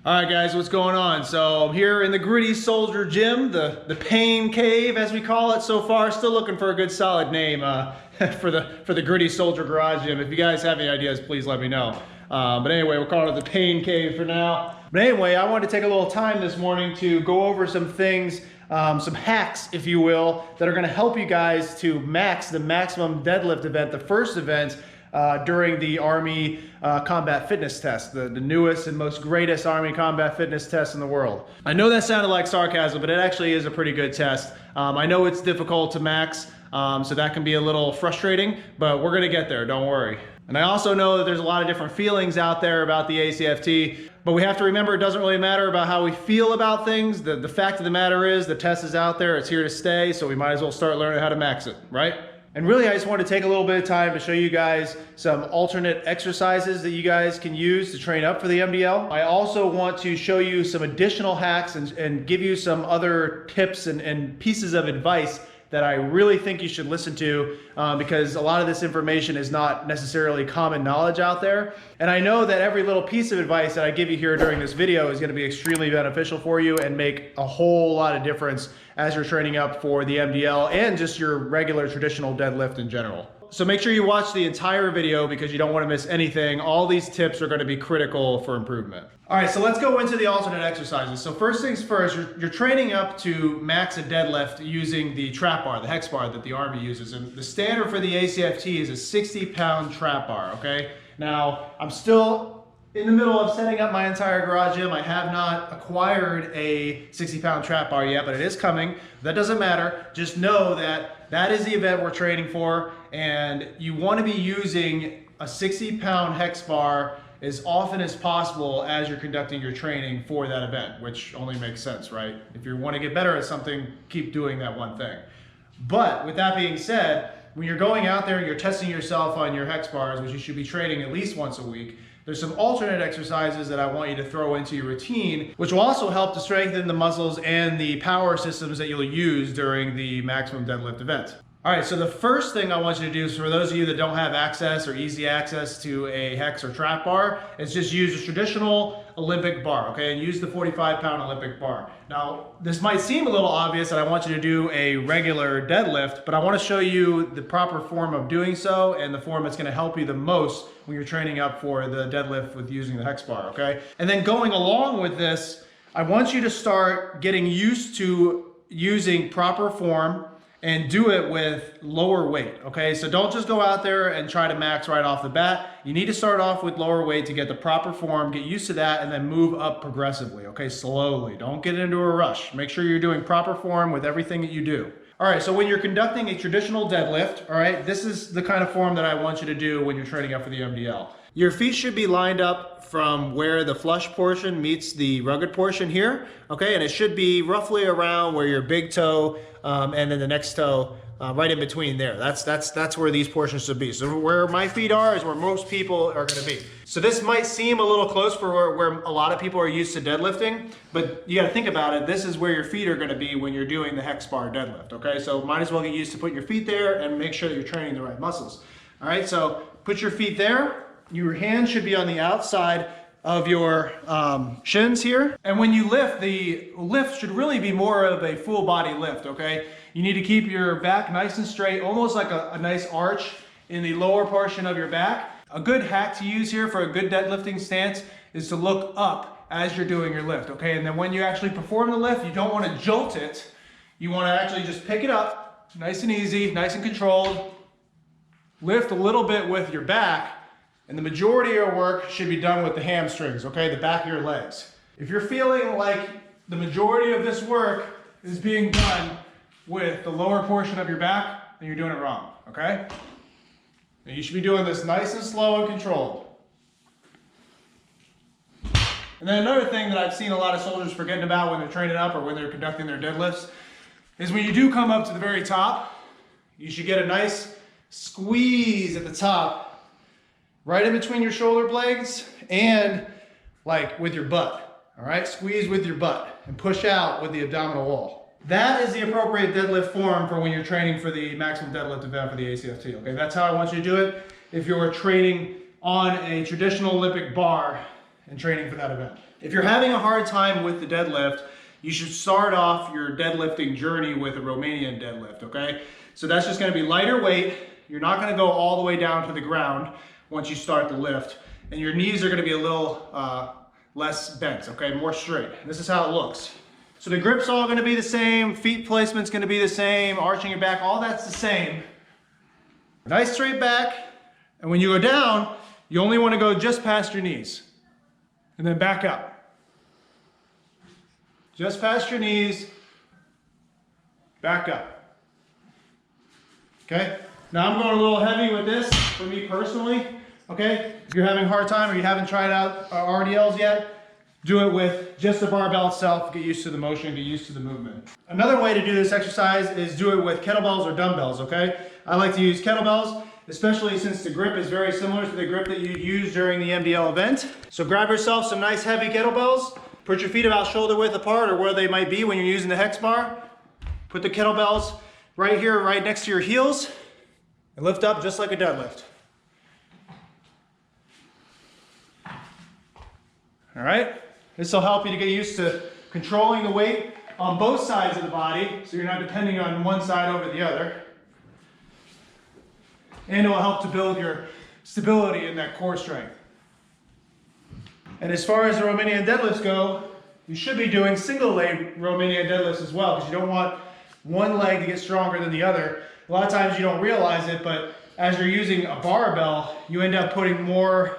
All right, guys, what's going on? So I'm here in the Gritty Soldier Gym, the Pain Cave, as we call it so far. Still looking for a good solid name for the Gritty Soldier Garage Gym. If you guys have any ideas, please let me know. But anyway, we'll call it the Pain Cave for now. But anyway, I wanted to take a little time this morning to go over some things, some hacks, if you will, that are going to help you guys to max the Maximum Deadlift event, the first event during the Army combat fitness test, the newest and most greatest Army combat fitness test in the world. I know that sounded like sarcasm, but it actually is a pretty good test. I know it's difficult to max, so that can be a little frustrating, but we're gonna get there, don't worry. And I also know that there's a lot of different feelings out there about the ACFT, but we have to remember it doesn't really matter about how we feel about things. The fact of the matter is the test is out there, it's here to stay, so we might as well start learning how to max it, right? And really, I just want to take a little bit of time to show you guys some alternate exercises that you guys can use to train up for the MDL. I also want to show you some additional hacks and give you some other tips and pieces of advice that I really think you should listen to because a lot of this information is not necessarily common knowledge out there. And I know that every little piece of advice that I give you here during this video is going to be extremely beneficial for you and make a whole lot of difference as you're training up for the MDL and just your regular traditional deadlift in general. So make sure you watch the entire video because you don't want to miss anything. All these tips are going to be critical for improvement. All right, so let's go into the alternate exercises. So first things first, you're training up to max a deadlift using the trap bar, the hex bar that the Army uses. And the standard for the ACFT is a 60-pound trap bar, okay? Now, I'm still in the middle of setting up my entire garage gym. I have not acquired a 60-pound trap bar yet, but it is coming. That doesn't matter. Just know that that is the event we're training for, and you want to be using a 60-pound hex bar as often as possible as you're conducting your training for that event, which only makes sense, right? If you want to get better at something, keep doing that one thing. But with that being said, when you're going out there and you're testing yourself on your hex bars, which you should be training at least once a week, there's some alternate exercises that I want you to throw into your routine, which will also help to strengthen the muscles and the power systems that you'll use during the Maximum Deadlift event. All right, so the first thing I want you to do is for those of you that don't have access or easy access to a hex or trap bar, is just use a traditional Olympic bar, okay? And use the 45-pound Olympic bar. Now, this might seem a little obvious that I want you to do a regular deadlift, but I want to show you the proper form of doing so and the form that's going to help you the most when you're training up for the deadlift with using the hex bar, okay? And then going along with this, I want you to start getting used to using proper form and do it with lower weight, okay? So don't just go out there and try to max right off the bat. You need to start off with lower weight to get the proper form, get used to that, and then move up progressively, okay? Slowly, don't get into a rush. Make sure you're doing proper form with everything that you do. All right, so when you're conducting a traditional deadlift, all right, this is the kind of form that I want you to do when you're training up for the MDL. Your feet should be lined up from where the flush portion meets the rugged portion here, okay? And it should be roughly around where your big toe and then the next toe right in between there. That's where these portions should be. So where my feet are is where most people are gonna be. So this might seem a little close for where a lot of people are used to deadlifting, but you gotta think about it. This is where your feet are gonna be when you're doing the hex bar deadlift, okay? So might as well get used to putting your feet there and make sure that you're training the right muscles. All right, so put your feet there. Your hands should be on the outside of your shins here. And when you lift, the lift should really be more of a full body lift, okay? You need to keep your back nice and straight, almost like a nice arch in the lower portion of your back. A good hack to use here for a good deadlifting stance is to look up as you're doing your lift, okay? And then when you actually perform the lift, you don't want to jolt it. You want to actually just pick it up, nice and easy, nice and controlled. Lift a little bit with your back, and the majority of your work should be done with the hamstrings, okay? The back of your legs. If you're feeling like the majority of this work is being done with the lower portion of your back, then you're doing it wrong, okay? And you should be doing this nice and slow and controlled. And then another thing that I've seen a lot of soldiers forgetting about when they're training up or when they're conducting their deadlifts is when you do come up to the very top, you should get a nice squeeze at the top, right in between your shoulder blades and like with your butt, all right? Squeeze with your butt and push out with the abdominal wall. That is the appropriate deadlift form for when you're training for the Maximum Deadlift event for the ACFT, okay? That's how I want you to do it. If you're training on a traditional Olympic bar and training for that event. If you're having a hard time with the deadlift, you should start off your deadlifting journey with a Romanian deadlift, okay? So that's just gonna be lighter weight. You're not gonna go all the way down to the ground once you start the lift, and your knees are gonna be a little less bent, okay? More straight. This is how it looks. So the grip's all gonna be the same, feet placement's gonna be the same, arching your back, all that's the same. Nice straight back, and when you go down, you only wanna go just past your knees, and then back up. Just past your knees, back up. Okay? Now I'm going a little heavy with this for me personally. Okay? If you're having a hard time or you haven't tried out RDLs yet, do it with just the barbell itself. Get used to the motion, get used to the movement. Another way to do this exercise is do it with kettlebells or dumbbells, okay? I like to use kettlebells, especially since the grip is very similar to the grip that you use during the MDL event. So grab yourself some nice heavy kettlebells, put your feet about shoulder width apart or where they might be when you're using the hex bar. Put the kettlebells right here, right next to your heels, and lift up just like a deadlift. All right, this will help you to get used to controlling the weight on both sides of the body, so you're not depending on one side over the other. And it will help to build your stability in that core strength. And as far as the Romanian deadlifts go, you should be doing single leg Romanian deadlifts as well, because you don't want one leg to get stronger than the other. A lot of times you don't realize it, but as you're using a barbell, you end up putting more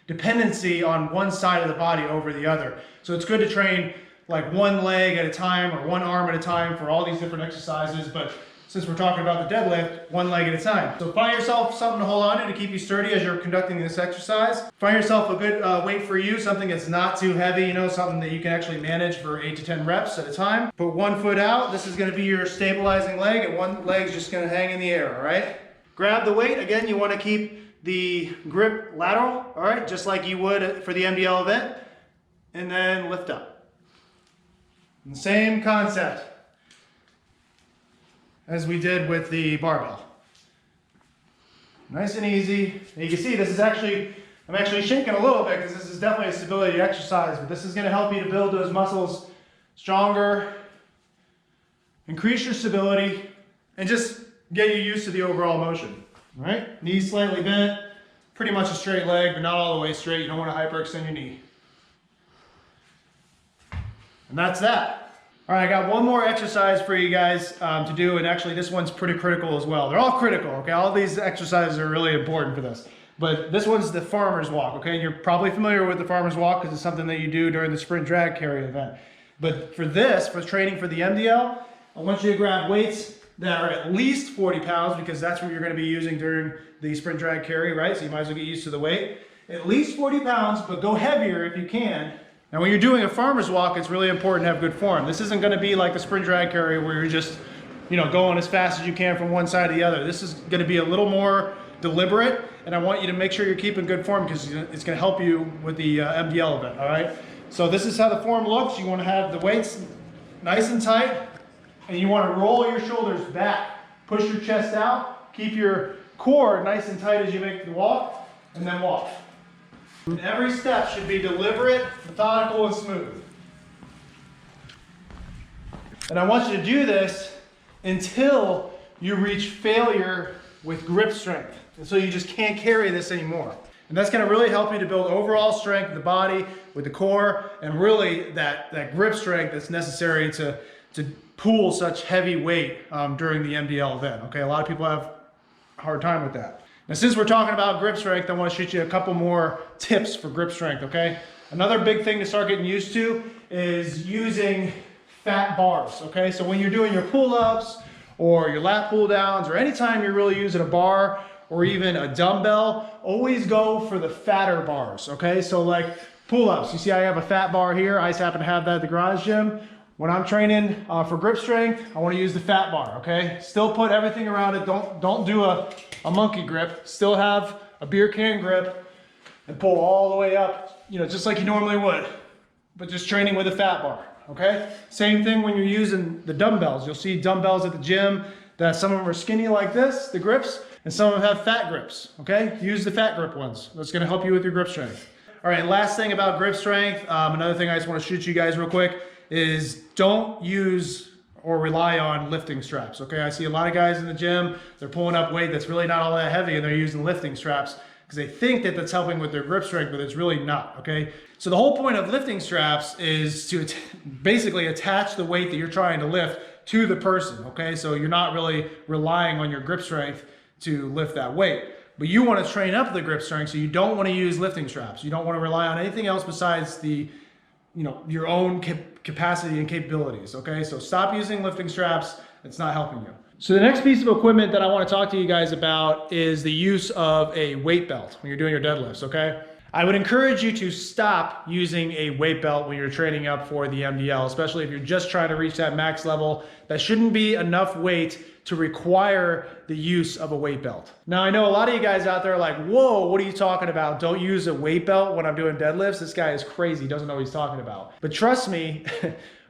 dependency on one side of the body over the other. So it's good to train like one leg at a time or one arm at a time for all these different exercises, but since we're talking about the deadlift, one leg at a time. So find yourself something to hold on to keep you sturdy as you're conducting this exercise. Find yourself a good weight for you, something that's not too heavy, you know, something that you can actually manage for 8 to 10 reps at a time. Put one foot out. This is gonna be your stabilizing leg, and one leg's just gonna hang in the air, all right? Grab the weight. Again, you wanna keep the grip lateral, all right, just like you would for the MDL event, and then lift up. And same concept as we did with the barbell. Nice and easy. And you can see this is actually, I'm actually shaking a little bit because this is definitely a stability exercise, but this is gonna help you to build those muscles stronger, increase your stability, and just get you used to the overall motion. All right, knees slightly bent, pretty much a straight leg, but not all the way straight. You don't want to hyperextend your knee. And that's that. All right, I got one more exercise for you guys to do, and actually this one's pretty critical as well. They're all critical, okay? All these exercises are really important for this. But this one's the farmer's walk, okay? And you're probably familiar with the farmer's walk because it's something that you do during the sprint drag carry event. But for this, for training for the MDL, I want you to grab weights that are at least 40 pounds because that's what you're going to be using during the sprint drag carry, right? So you might as well get used to the weight. At least 40 pounds, but go heavier if you can. Now when you're doing a farmer's walk, it's really important to have good form. This isn't going to be like the sprint drag carry where you're just, you know, going as fast as you can from one side to the other. This is going to be a little more deliberate, and I want you to make sure you're keeping good form because it's going to help you with the MDL event, all right? So this is how the form looks. You want to have the weights nice and tight. And you want to roll your shoulders back, push your chest out, keep your core nice and tight as you make the walk, and then walk. And every step should be deliberate, methodical, and smooth. And I want you to do this until you reach failure with grip strength. And so you just can't carry this anymore. And that's going to really help you to build overall strength of the body with the core, and really that grip strength that's necessary to pull such heavy weight during the MDL event. Okay, a lot of people have a hard time with that. Now, since we're talking about grip strength, I want to shoot you a couple more tips for grip strength, okay? Another big thing to start getting used to is using fat bars, okay? So when you're doing your pull-ups or your lat pull-downs, or anytime you're really using a bar or even a dumbbell, always go for the fatter bars, okay? So like pull-ups, you see I have a fat bar here. I just happen to have that at the garage gym. When I'm training for grip strength, I want to use the fat bar, okay? Still put everything around it. Don't do a monkey grip. Still have a beer can grip and pull all the way up, you know, just like you normally would, but just training with a fat bar, okay? Same thing when you're using the dumbbells. You'll see dumbbells at the gym that some of them are skinny like this, the grips, and some of them have fat grips, okay? Use the fat grip ones. That's gonna help you with your grip strength. All right, and last thing about grip strength, another thing I just want to shoot you guys real quick is don't use or rely on lifting straps, okay? I see a lot of guys in the gym, they're pulling up weight that's really not all that heavy and they're using lifting straps because they think that that's helping with their grip strength, but it's really not, okay? So the whole point of lifting straps is to basically attach the weight that you're trying to lift to the person, okay? So you're not really relying on your grip strength to lift that weight. But you want to train up the grip strength, so you don't want to use lifting straps. You don't want to rely on anything else besides the, your own capacity and capabilities, okay? So stop using lifting straps. It's not helping you. So the next piece of equipment that I want to talk to you guys about is the use of a weight belt when you're doing your deadlifts, okay? I would encourage you to stop using a weight belt when you're training up for the MDL, especially if you're just trying to reach that max level. That shouldn't be enough weight to require the use of a weight belt. Now, I know a lot of you guys out there are like, whoa, what are you talking about? Don't use a weight belt when I'm doing deadlifts. This guy is crazy, he doesn't know what he's talking about. But trust me,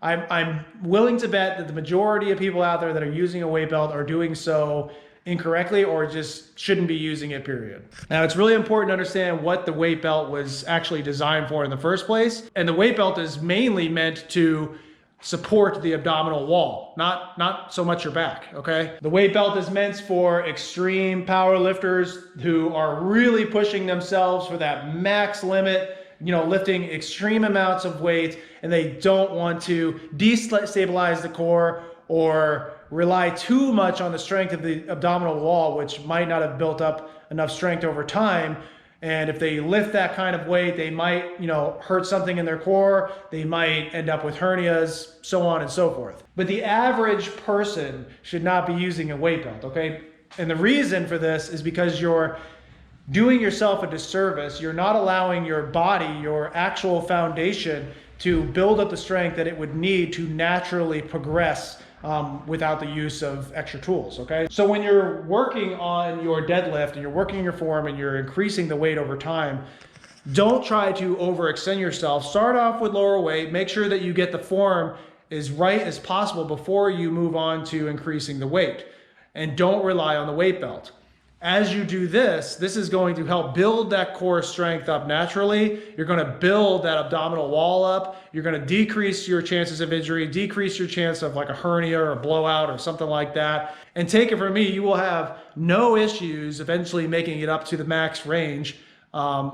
I'm willing to bet that the majority of people out there that are using a weight belt are doing so incorrectly or just shouldn't be using it, period. Now, it's really important to understand what the weight belt was actually designed for in the first place. And the weight belt is mainly meant to support the abdominal wall, not so much your back, okay? The weight belt is meant for extreme power lifters who are really pushing themselves for that max limit, lifting extreme amounts of weight, and they don't want to destabilize the core or rely too much on the strength of the abdominal wall, which might not have built up enough strength over time. And if they lift that kind of weight, they might, hurt something in their core. They might end up with hernias, so on and so forth. But the average person should not be using a weight belt, okay? And the reason for this is because you're doing yourself a disservice. You're not allowing your body, your actual foundation, to build up the strength that it would need to naturally progress without the use of extra tools, okay? So when you're working on your deadlift and you're working your form and you're increasing the weight over time, don't try to overextend yourself. Start off with lower weight. Make sure that you get the form as right as possible before you move on to increasing the weight. And don't rely on the weight belt. As you do this is going to help build that core strength up naturally. You're going to build that abdominal wall up. You're going to decrease your chances of injury, decrease your chance of like a hernia or a blowout or something like that. And take it from me, you will have no issues eventually making it up to the max range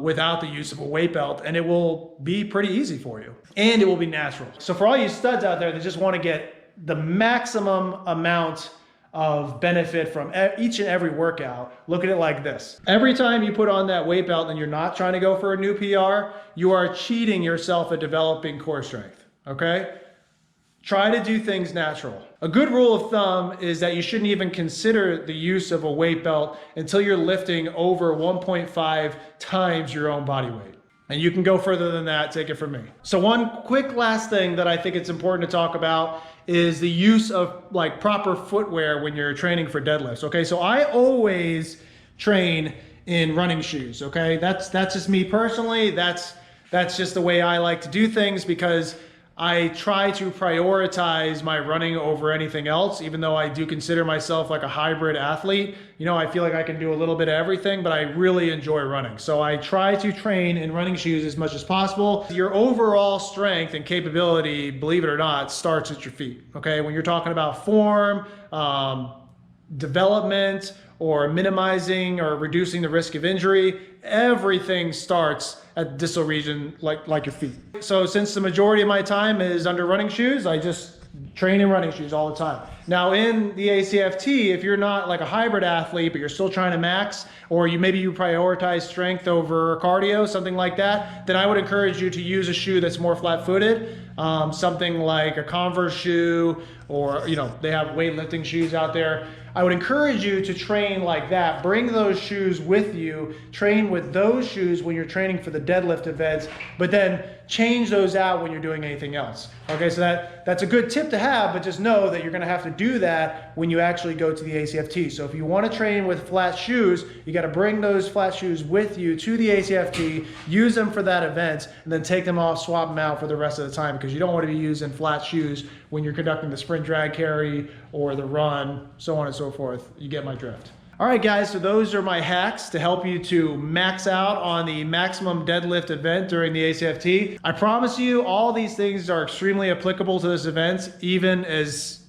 without the use of a weight belt, and it will be pretty easy for you. And it will be natural. So for all you studs out there that just want to get the maximum amount of benefit from each and every workout, look at it like this. Every time you put on that weight belt and you're not trying to go for a new PR, you are cheating yourself at developing core strength, okay? Try to do things natural. A good rule of thumb is that you shouldn't even consider the use of a weight belt until you're lifting over 1.5 times your own body weight. And you can go further than that, take it from me. So one quick last thing that I think it's important to talk about is the use of like proper footwear when you're training for deadlifts, okay? So I always train in running shoes, okay? That's just me personally. That's just the way I like to do things because I try to prioritize my running over anything else, even though I do consider myself like a hybrid athlete. I feel like I can do a little bit of everything, but I really enjoy running. So I try to train in running shoes as much as possible. Your overall strength and capability, believe it or not, starts at your feet, okay? When you're talking about form, development, or minimizing or reducing the risk of injury, everything starts at the distal region like your feet. So since the majority of my time is under running shoes, I just train in running shoes all the time. Now in the ACFT, if you're not like a hybrid athlete, but you're still trying to max, or maybe you prioritize strength over cardio, something like that, then I would encourage you to use a shoe that's more flat-footed, something like a Converse shoe, or they have weightlifting shoes out there. I would encourage you to train like that. Bring those shoes with you. Train with those shoes when you're training for the deadlift events, but then change those out when you're doing anything else. Okay, so that's a good tip to have, but just know that you're gonna have to do that when you actually go to the ACFT. So if you wanna train with flat shoes, you gotta bring those flat shoes with you to the ACFT, use them for that event, and then take them off, swap them out for the rest of the time, because you don't wanna be using flat shoes when you're conducting the sprint drag carry or the run, so on and so forth. You get my drift. All right, guys, so those are my hacks to help you to max out on the maximum deadlift event during the ACFT. I promise you all these things are extremely applicable to this event, even as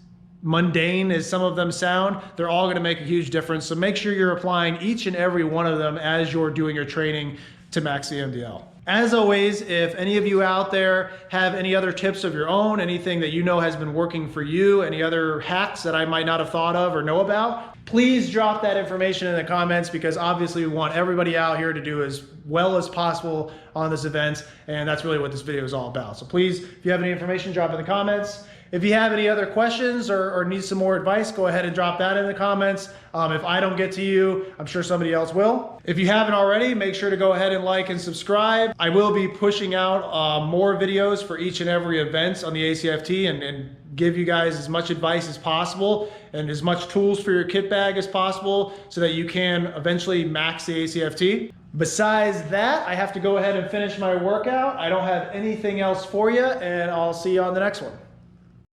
mundane as some of them sound. They're all gonna make a huge difference. So make sure you're applying each and every one of them as you're doing your training to max the MDL. As always, if any of you out there have any other tips of your own, anything that you know has been working for you, any other hacks that I might not have thought of or know about, please drop that information in the comments, because obviously we want everybody out here to do as well as possible on this event, and that's really what this video is all about. So please, if you have any information, drop it in the comments. If you have any other questions or need some more advice, go ahead and drop that in the comments. If I don't get to you, I'm sure somebody else will. If you haven't already, make sure to go ahead and like and subscribe. I will be pushing out more videos for each and every event on the ACFT and give you guys as much advice as possible and as much tools for your kit bag as possible so that you can eventually max the ACFT. Besides that, I have to go ahead and finish my workout. I don't have anything else for you, and I'll see you on the next one.